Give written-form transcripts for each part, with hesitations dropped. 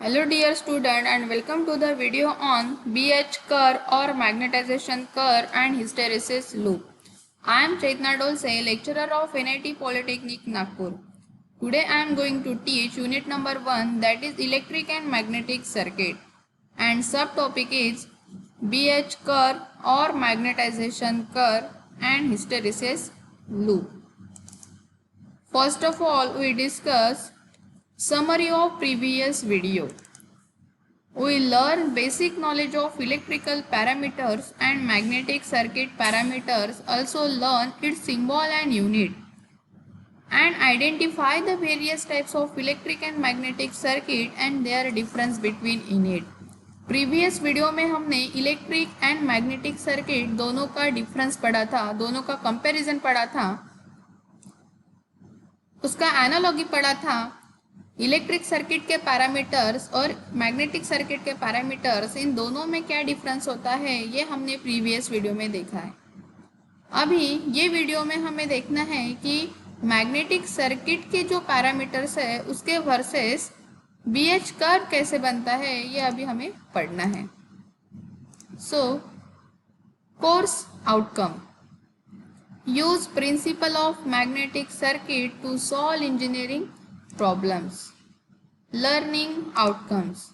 Hello dear student and welcome to the video on BH curve or magnetization curve and hysteresis loop. I am Chaitna Dolse, lecturer of NIT Polytechnic Nagpur. Today I am going to teach unit number 1, that is electric and magnetic circuit, and subtopic is BH curve or magnetization curve and hysteresis loop. First of all, we discuss summary of previous video. We learn basic knowledge of electrical parameters and magnetic circuit parameters, also learn its symbol and unit, and identify the various types of electric and magnetic circuit and their difference between in it. Previous video में हमने electric and magnetic circuit दोनों का difference पढ़ा था, दोनों का comparison पढ़ा था, उसका एनालॉजी पढ़ा था। इलेक्ट्रिक सर्किट के पैरामीटर्स और मैग्नेटिक सर्किट के पैरामीटर्स, इन दोनों में क्या डिफरेंस होता है ये हमने प्रीवियस वीडियो में देखा है। अभी ये वीडियो में हमें देखना है कि मैग्नेटिक सर्किट के जो पैरामीटर्स है उसके वर्सेस बीएच कर्व कैसे बनता है ये अभी हमें पढ़ना है। सो course outcome, use principle of magnetic circuit to solve engineering problems. Learning outcomes.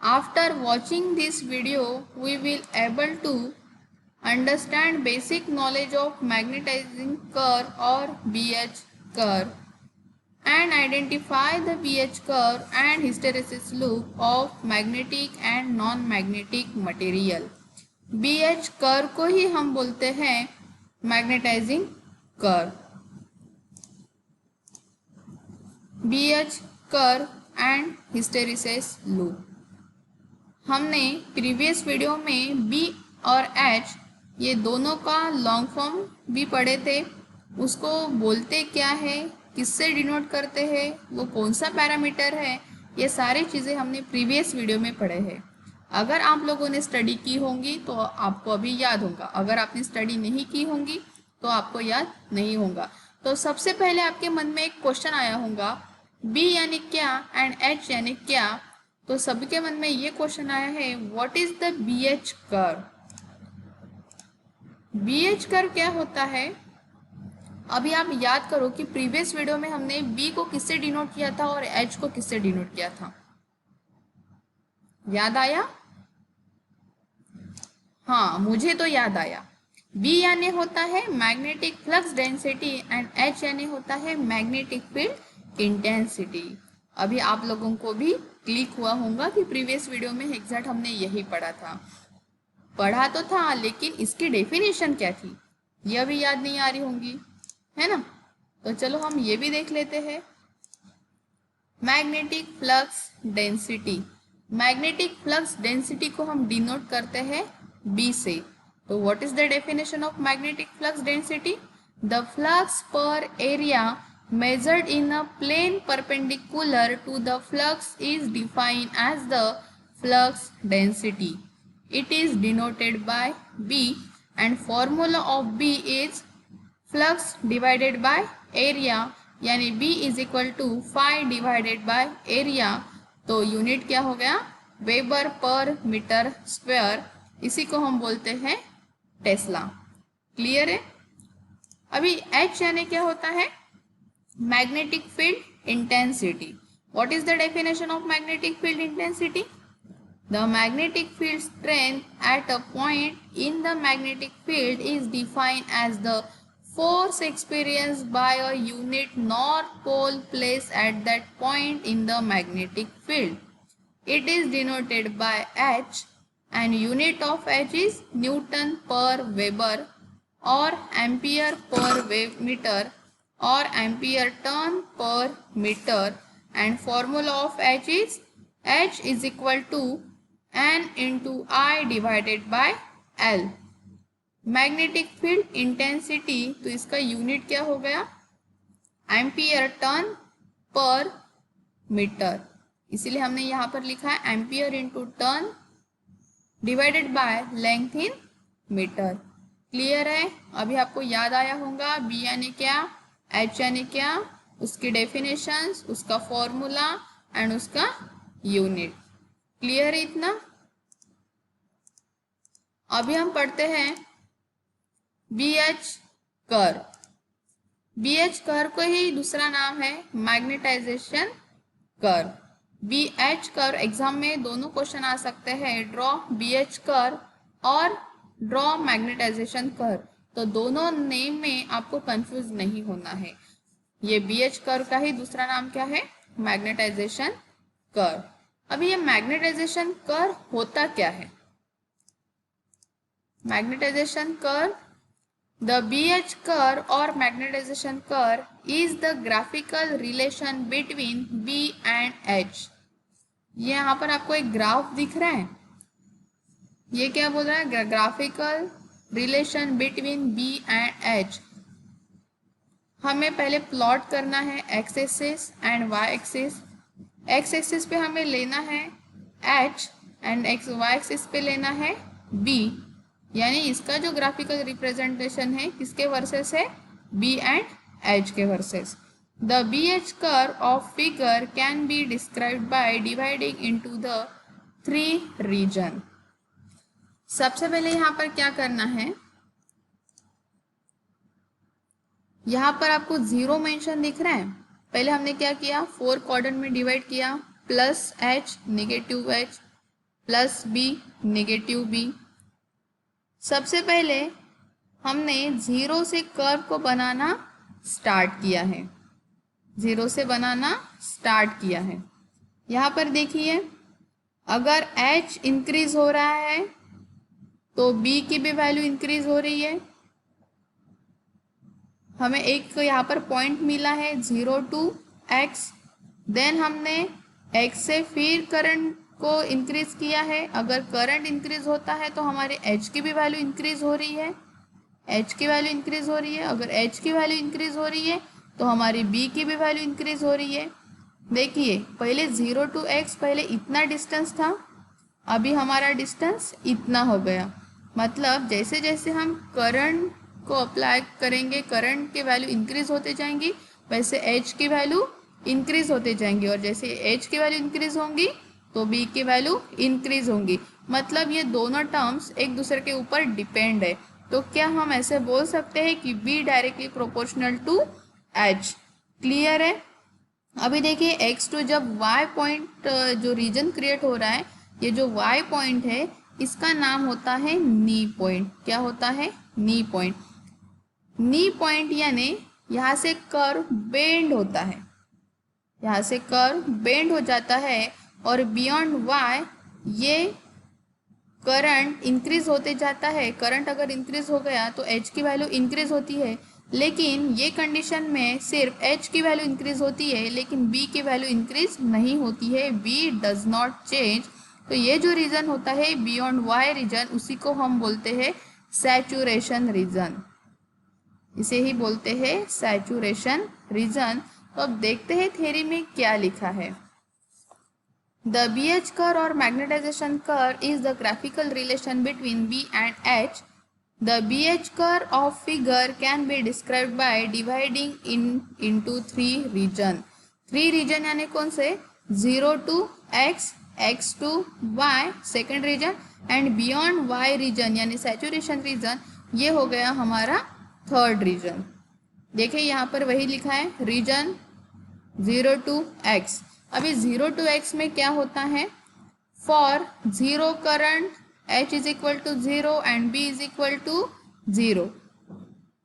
After watching this video, we will able to understand basic knowledge of magnetizing curve or BH curve and identify the BH curve and hysteresis loop of magnetic and non-magnetic material. BH curve को ही हम बोलते हैं magnetising curve. BH curve and hysteresis loop, हमने previous video में B और H ये दोनों का लॉन्ग फॉर्म भी पढ़े थे, उसको बोलते क्या है, किससे डिनोट करते हैं, वो कौन सा पैरामीटर है, ये सारी चीज़ें हमने प्रीवियस वीडियो में पढ़े हैं। अगर आप लोगों ने स्टडी की होंगी तो आपको अभी याद होगा, अगर आपने स्टडी नहीं की होंगी तो आपको याद नहीं होगा। तो सबसे पहले आपके मन में एक क्वेश्चन आया होगा, B यानी क्या एंड H यानी क्या। तो सबके मन में ये क्वेश्चन आया है, what is the BH curve. BH curve क्या होता है। अभी आप याद करो कि प्रीवियस वीडियो में हमने B को किससे डिनोट किया था और H को किससे डिनोट किया था, याद आया? हाँ, मुझे तो याद आया। B यानी होता है magnetic flux density and H यानी होता है मैग्नेटिक फील्ड इंटेंसिटी। अभी आप लोगों को भी क्लिक हुआ होगा कि प्रीवियस वीडियो में एग्जैक्ट हमने यही पढ़ा तो था, लेकिन इसकी डेफिनेशन क्या थी यह भी याद नहीं आ रही होंगी, है ना। तो चलो हम ये भी देख लेते हैं। Magnetic flux density, magnetic flux density को हम डिनोट करते हैं B से। तो what is the definition of magnetic flux density? The flux per area measured in a plane perpendicular to the flux is defined as the flux density. It is denoted by B and formula of B is flux divided by area, यानी B is equal to phi divided by area। तो unit क्या हो गया, weber पर metre square, इसी को हम बोलते हैं टेस्ला। क्लियर है। अभी H यानी क्या होता है, magnetic field intensity. What is the definition of magnetic field intensity? The magnetic field strength at a point in the magnetic field is defined as the force experienced by a unit north pole placed at that point in the magnetic field. It is denoted by H and unit of H is Newton per Weber or ampere per meter or ampere turn per meter, and formula of H is H is equal to N into I divided by L। Magnetic field intensity, तो इसका unit क्या हो गया, ampere turn पर metre, इसीलिए हमने यहाँ पर लिखा है ampere into turn divided by length in metre. Clear है। अभी आपको याद आया होगा B यानी क्या, H यानी क्या, उसकी डेफिनेशंस, उसका फॉर्मूला एंड उसका यूनिट। क्लियर है इतना? अभी हम पढ़ते हैं BH कर्व। BH कर्व को ही दूसरा नाम है magnetisation curve. BH curve exam में दोनों क्वेश्चन आ सकते हैं, ड्रॉ BH कर्व और ड्रॉ मैग्नेटाइजेशन कर्व। तो दोनों नेम में आपको कंफ्यूज नहीं होना है। ये BH कर्व का ही दूसरा नाम क्या है? Magnetisation curve. अभी ये मैग्नेटाइजेशन कर्व होता क्या है? Magnetisation curve, the BH curve or magnetization curve is the graphical relation between B and H। ये यहाँ पर आपको एक ग्राफ दिख रहा है, ये क्या बोल रहा है? Graphical relation between B and H। हमें पहले प्लॉट करना है X axis and Y axis. X axis पे हमें लेना है H एंड वाई एक्सिस पे लेना है B। यानी इसका जो ग्राफिकल रिप्रेजेंटेशन है किसके वर्सेस है? B एंड H के versus. The BH curve of figure can be described by dividing into the 3 region. सबसे पहले यहाँ पर क्या करना है, यहाँ पर आपको 0 मेंशन दिख रहा है। पहले हमने क्या किया, 4 क्वाड्रेंट में डिवाइड किया, plus H negative H plus B negative B। सबसे पहले हमने 0 से कर्व को बनाना स्टार्ट किया है, 0 से बनाना स्टार्ट किया है। यहाँ पर देखिए, अगर H इंक्रीज हो रहा है तो B की भी वैल्यू इंक्रीज हो रही है। हमें एक यहाँ पर पॉइंट मिला है 0 to x। देन हमने x से फिर करंट को इंक्रीज किया है। अगर करंट इंक्रीज होता है तो हमारे h की भी वैल्यू इंक्रीज हो रही है, h की वैल्यू इंक्रीज हो रही है। अगर h की वैल्यू इंक्रीज हो रही है तो हमारी b की भी वैल्यू इंक्रीज हो रही है। देखिए, पहले 0 to x पहले इतना डिस्टेंस था, अभी हमारा डिस्टेंस इतना हो गया। मतलब जैसे जैसे हम करंट को अप्लाई करेंगे, करंट की वैल्यू इंक्रीज होते जाएंगी, वैसे h की वैल्यू इंक्रीज होते जाएंगी। और जैसे h की वैल्यू इंक्रीज होंगी तो b की वैल्यू इंक्रीज होंगी। मतलब ये दोनों टर्म्स एक दूसरे के ऊपर डिपेंड है। तो क्या हम ऐसे बोल सकते हैं कि b directly proportional to h। Clear है? अभी देखिए, x2 जब y पॉइंट जो रीजन क्रिएट हो रहा है, ये जो y पॉइंट है इसका नाम होता है नी पॉइंट। क्या होता है? नी पॉइंट। नी पॉइंट यानी यहाँ से कर्व बेंड होता है, यहाँ से कर्व बेंड हो जाता है और बियॉन्ड y ये करंट इंक्रीज होते जाता है। करंट अगर इंक्रीज हो गया तो h की वैल्यू इंक्रीज होती है, लेकिन ये कंडीशन में सिर्फ h की वैल्यू इंक्रीज होती है लेकिन b की वैल्यू इंक्रीज नहीं होती है, b डज नॉट चेंज। तो ये जो रीजन होता है बियॉन्ड y रीजन, उसी को हम बोलते हैं सैचुरेशन रीजन। इसे ही बोलते हैं सैचुरेशन रीजन। तो अब देखते हैं थ्योरी में क्या लिखा है। The BH curve or magnetization curve is the graphical relation between B and H. The BH curve of figure can be described by dividing into 3 region। 3 region यानी कौन से? 0 to x, x to y second region and beyond y region यानी saturation region, ये हो गया हमारा third reason. देखिए यहाँ पर वही लिखा है, रीजन 0 to x। अभी 0 to x में क्या होता है? For 0 current h is equal to 0 and b is equal to 0,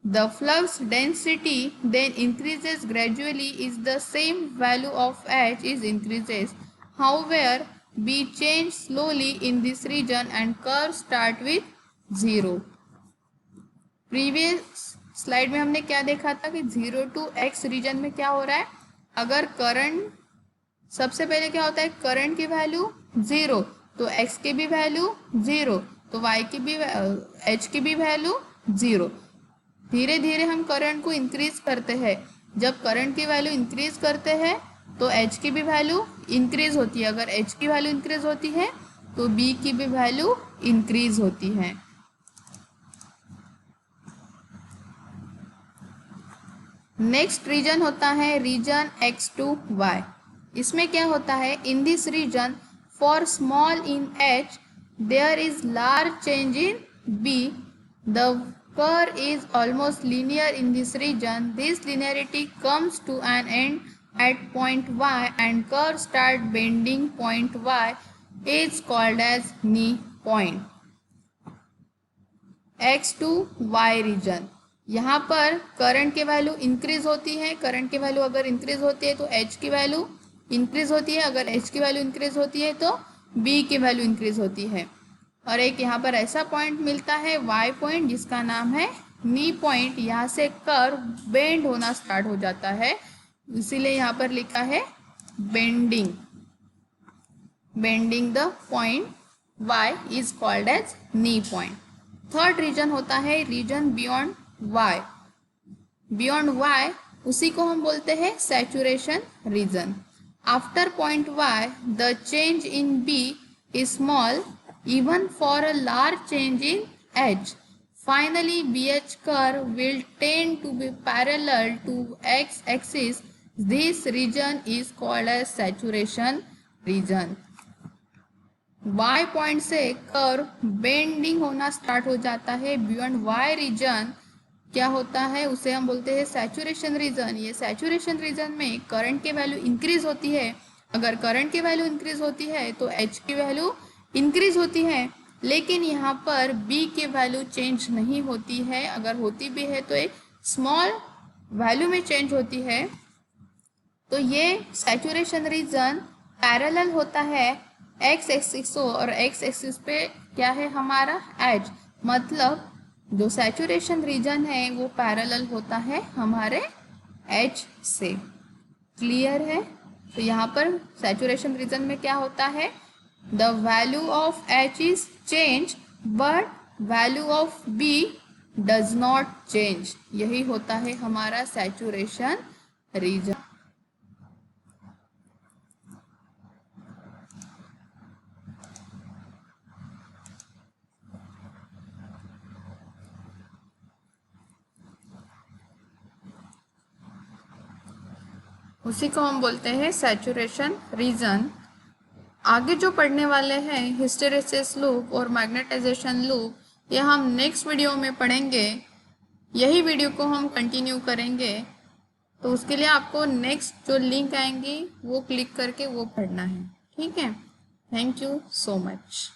the flux density then increases gradually is the same value of h is increases, however b change slowly in this region and curve start with 0। Previous slide में हमने क्या देखा था कि 0 to x reason में क्या हो रहा है? अगर करंट, सबसे पहले क्या होता है, करंट की वैल्यू 0 तो x की भी वैल्यू 0, तो y की भी h की भी वैल्यू 0। धीरे धीरे हम करंट को इंक्रीज करते हैं। जब करंट की वैल्यू इंक्रीज करते हैं तो h की भी वैल्यू इंक्रीज होती है। अगर h की वैल्यू इंक्रीज होती है तो b की भी वैल्यू इंक्रीज होती है। नेक्स्ट रीजन होता है रीजन x to y। इसमें क्या होता है, in this region for small in H there is large change in B, the curve is almost linear in this region. This linearity comes to an end at point y and curve start bending point y is called as knee point. X to Y region, यहाँ पर current की value increase होती है, current की value अगर increase होती है तो H की वैल्यू इंक्रीज होती है, अगर H की वैल्यू इंक्रीज होती है तो B की वैल्यू इंक्रीज होती है। और एक यहाँ पर ऐसा पॉइंट मिलता है Y पॉइंट जिसका नाम है नी पॉइंट, यहाँ से कर्व बेंड होना स्टार्ट हो जाता है, इसीलिए यहाँ पर लिखा है bending, bending the point Y is called as knee point. Third region होता है region beyond Y, beyond Y उसी को हम बोलते हैं saturation region. After point Y the change in B is small even for a large change in H. Finally, BH curve will tend to be parallel to x-axis. This region is called as saturation region. Y point से curve bending होना start हो जाता है, beyond Y reason क्या होता है, उसे हम बोलते हैं सैचुरेशन रीजन। ये सैचुरेशन रीजन में करंट की वैल्यू इंक्रीज होती है, अगर करंट की वैल्यू इंक्रीज होती है तो H की वैल्यू इंक्रीज होती है, लेकिन यहाँ पर B की वैल्यू चेंज नहीं होती है, अगर होती भी है तो एक स्मॉल वैल्यू में चेंज होती है। तो ये सैचुरेशन रीजन पैरेलल होता है एक्स एक्सिस और एक्स एक्सिस पे क्या है हमारा एच, मतलब जो सैचुरेशन रीजन है वो पैरेलल होता है हमारे एच से। क्लियर है? तो यहाँ पर सैचुरेशन रीजन में क्या होता है, the value of H is change but value of B does not change, यही होता है हमारा सैचुरेशन रीजन। उसी को हम बोलते हैं सैचुरेशन रीजन। आगे जो पढ़ने वाले हैं हिस्टेरेसिस लूप और मैग्नेटाइजेशन लूप, ये हम नेक्स्ट वीडियो में पढ़ेंगे, यही वीडियो को हम कंटिन्यू करेंगे। तो उसके लिए आपको नेक्स्ट जो लिंक आएंगी वो क्लिक करके वो पढ़ना है, ठीक है। Thank you so much.